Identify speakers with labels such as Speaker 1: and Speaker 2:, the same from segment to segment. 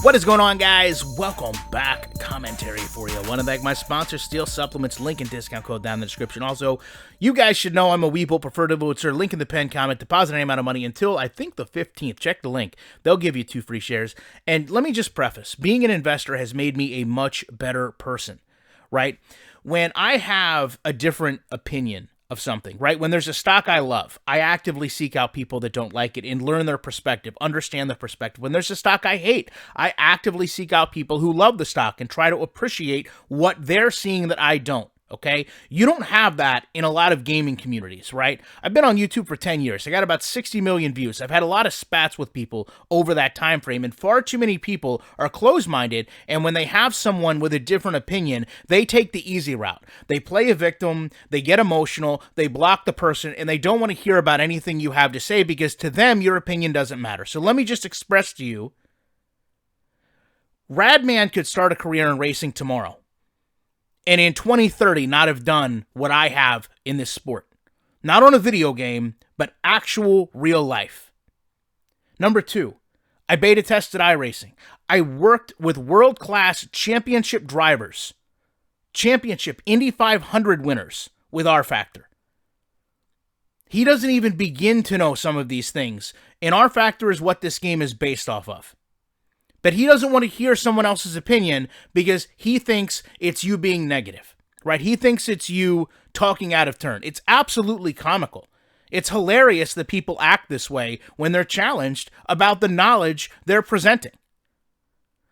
Speaker 1: What is going on, guys? Welcome back. Commentary for you. I want to thank my sponsor, Steel Supplements. Link and discount code down in the description. Also, you guys should know I'm a Weeble preferred influencer. Link in the pinned comment. Deposit any amount of money until, I think, the 15th. Check the link. They'll give you 2 free shares. And let me just preface. Being an investor has made me a much better person, right? When I have a different opinion of something, right? When there's a stock I love, I actively seek out people that don't like it and learn their perspective, understand their perspective. When there's a stock I hate, I actively seek out people who love the stock and try to appreciate what they're seeing that I don't. Okay, you don't have that in a lot of gaming communities, right? I've been on YouTube for 10 years. I got about 60 million views. I've had a lot of spats with people over that time frame, and far too many people are closed-minded, and when they have someone with a different opinion, they take the easy route. They play a victim, they get emotional, they block the person, and they don't want to hear about anything you have to say because to them, your opinion doesn't matter. So let me just express to you, Radman could start a career in racing tomorrow, and in 2030 not have done what I have in this sport. Not on a video game, but actual real life. Number 2, I beta tested iRacing. I worked with world-class championship drivers, championship Indy 500 winners with R-Factor. He doesn't even begin to know some of these things, and R-Factor is what this game is based off of. But he doesn't want to hear someone else's opinion because he thinks it's you being negative, right? He thinks it's you talking out of turn. It's absolutely comical. It's hilarious that people act this way when they're challenged about the knowledge they're presenting.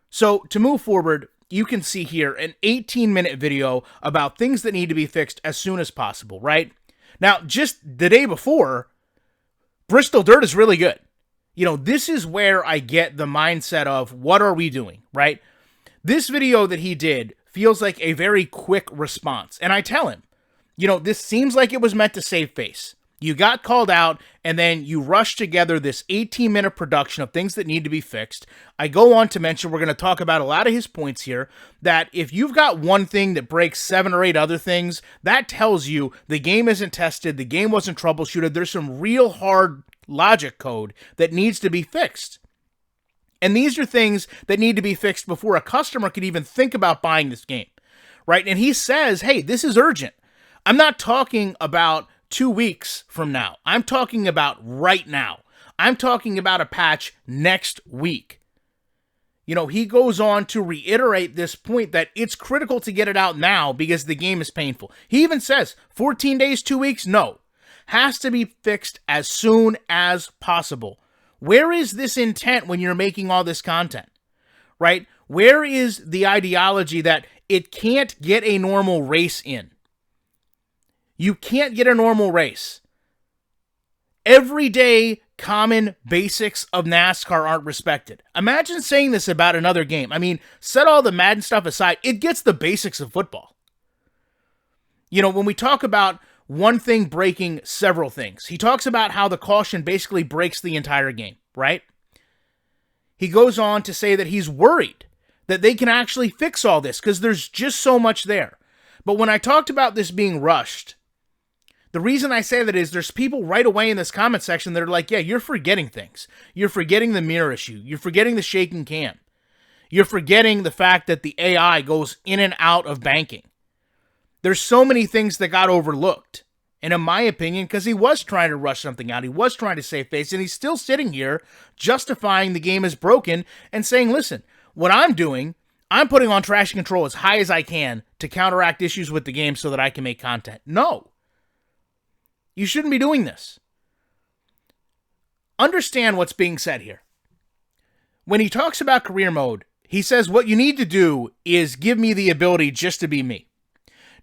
Speaker 1: So to move forward, you can see here an 18-minute video about things that need to be fixed as soon as possible, right? Now, just the day before, Bristol Dirt is really good. You know, this is where I get the mindset of what are we doing, right? This video that he did feels like a very quick response. And I tell him, you know, this seems like it was meant to save face. You got called out and then you rushed together this 18-minute production of things that need to be fixed. I go on to mention, we're going to talk about a lot of his points here, that if you've got one thing that breaks 7 or 8 other things, that tells you the game isn't tested, the game wasn't troubleshooted, there's some real hard logic code that needs to be fixed. And these are things that need to be fixed before a customer could even think about buying this game, right? And he says, hey, this is urgent. I'm not talking about 2 weeks from now. I'm talking about right now. I'm talking about a patch next week. You know, he goes on to reiterate this point that it's critical to get it out now because the game is painful. He even says 14 days, 2 weeks, no. Has to be fixed as soon as possible. Where is this intent when you're making all this content, right? Where is the ideology that it can't get a normal race in? You can't get a normal race. Everyday common basics of NASCAR aren't respected. Imagine saying this about another game. I mean, set all the Madden stuff aside, it gets the basics of football. You know, when we talk about one thing breaking several things. He talks about how the caution basically breaks the entire game, right? He goes on to say that he's worried that they can actually fix all this because there's just so much there. But when I talked about this being rushed, the reason I say that is there's people right away in this comment section that are like, yeah, you're forgetting things. You're forgetting the mirror issue. You're forgetting the shaking cam. You're forgetting the fact that the AI goes in and out of banking. There's so many things that got overlooked. And in my opinion, because he was trying to rush something out, he was trying to save face, and he's still sitting here justifying the game is broken and saying, listen, what I'm doing, I'm putting on traction control as high as I can to counteract issues with the game so that I can make content. No. You shouldn't be doing this. Understand what's being said here. When he talks about career mode, he says what you need to do is give me the ability just to be me.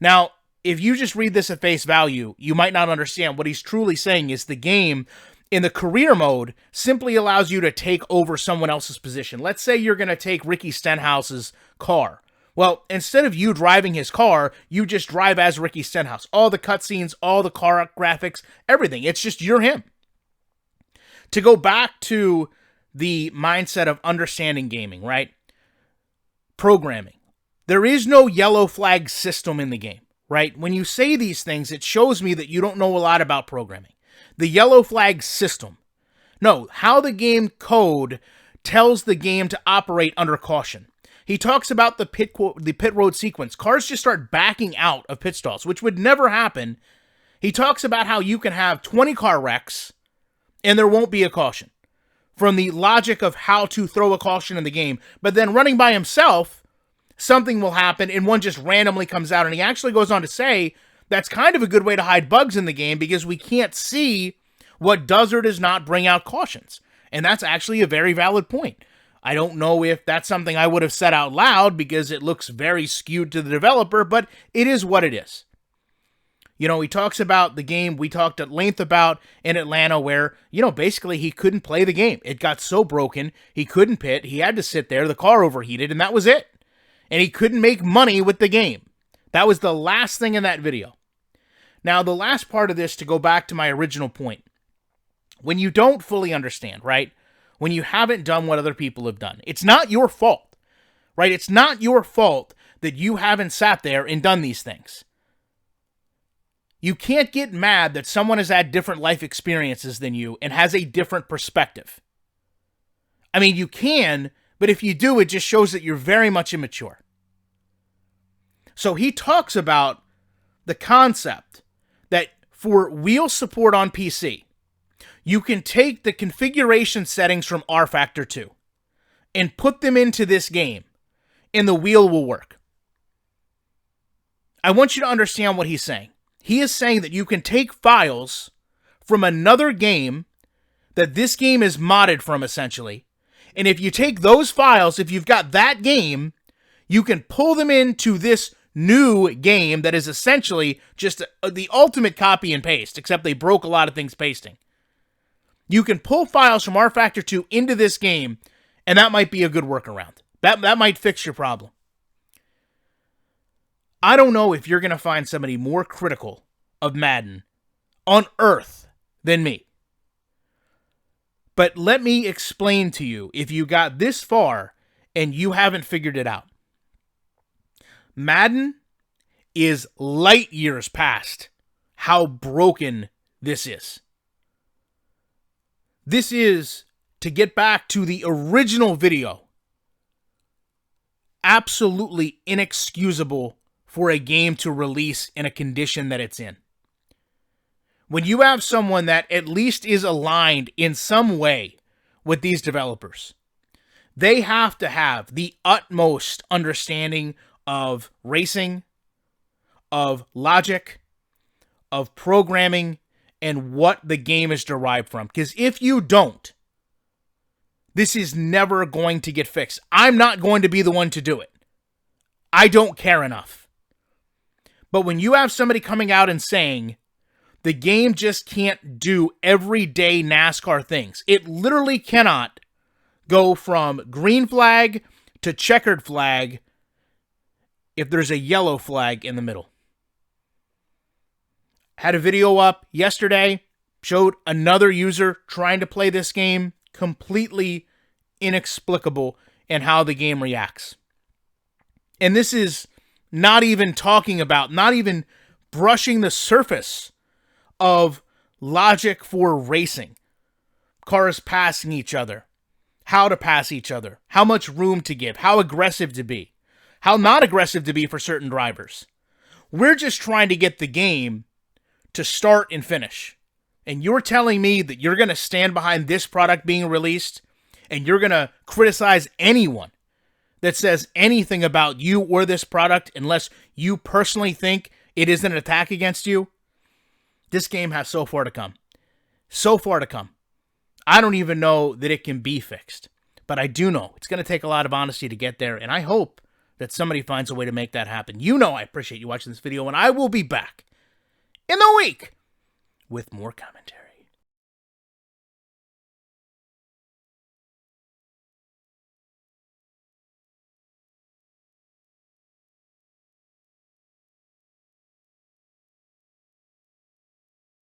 Speaker 1: Now, if you just read this at face value, you might not understand. What he's truly saying is the game in the career mode simply allows you to take over someone else's position. Let's say you're going to take Ricky Stenhouse's car. Well, instead of you driving his car, you just drive as Ricky Stenhouse. All the cutscenes, all the car graphics, everything. It's just you're him. To go back to the mindset of understanding gaming, right? Programming. There is no yellow flag system in the game, right? When you say these things, it shows me that you don't know a lot about programming. The yellow flag system. No, how the game code tells the game to operate under caution. He talks about the pit road sequence. Cars just start backing out of pit stalls, which would never happen. He talks about how you can have 20 car wrecks and there won't be a caution, from the logic of how to throw a caution in the game. But then running by himself, something will happen and one just randomly comes out. And he actually goes on to say that's kind of a good way to hide bugs in the game because we can't see what does or does not bring out cautions. And that's actually a very valid point. I don't know if that's something I would have said out loud because it looks very skewed to the developer, but it is what it is. You know, he talks about the game we talked at length about in Atlanta where, basically he couldn't play the game. It got so broken, he couldn't pit, he had to sit there, the car overheated, and that was it. And he couldn't make money with the game. That was the last thing in that video. Now, the last part of this, to go back to my original point, when you don't fully understand, right? When you haven't done what other people have done, it's not your fault, right? It's not your fault that you haven't sat there and done these things. You can't get mad that someone has had different life experiences than you and has a different perspective. I mean, you can, but if you do, it just shows that you're very much immature. So he talks about the concept that for wheel support on PC, you can take the configuration settings from R Factor 2 and put them into this game, and the wheel will work. I want you to understand what he's saying. He is saying that you can take files from another game that this game is modded from, essentially, and if you take those files, if you've got that game, you can pull them into this new game that is essentially just the ultimate copy and paste, except they broke a lot of things pasting. You can pull files from R Factor 2 into this game, and that might be a good workaround. That might fix your problem. I don't know if you're going to find somebody more critical of Madden on Earth than me. But let me explain to you if you got this far and you haven't figured it out. Madden is light years past how broken this is. This is, to get back to the original video, absolutely inexcusable for a game to release in a condition that it's in. When you have someone that at least is aligned in some way with these developers, they have to have the utmost understanding of racing, of logic, of programming, and what the game is derived from. Because if you don't, this is never going to get fixed. I'm not going to be the one to do it. I don't care enough. But when you have somebody coming out and saying, the game just can't do everyday NASCAR things. It literally cannot go from green flag to checkered flag if there's a yellow flag in the middle. Had a video up yesterday, showed another user trying to play this game, completely inexplicable in how the game reacts. And this is not even talking about, not even brushing the surface of logic for racing. Cars passing each other, how to pass each other, how much room to give, how aggressive to be, how not aggressive to be for certain drivers. We're just trying to get the game to start and finish. And you're telling me that you're going to stand behind this product being released and you're going to criticize anyone that says anything about you or this product unless you personally think it is an attack against you? This game has so far to come. So far to come. I don't even know that it can be fixed. But I do know it's going to take a lot of honesty to get there, and I hope that somebody finds a way to make that happen. You know I appreciate you watching this video, and I will be back in the week with more commentary.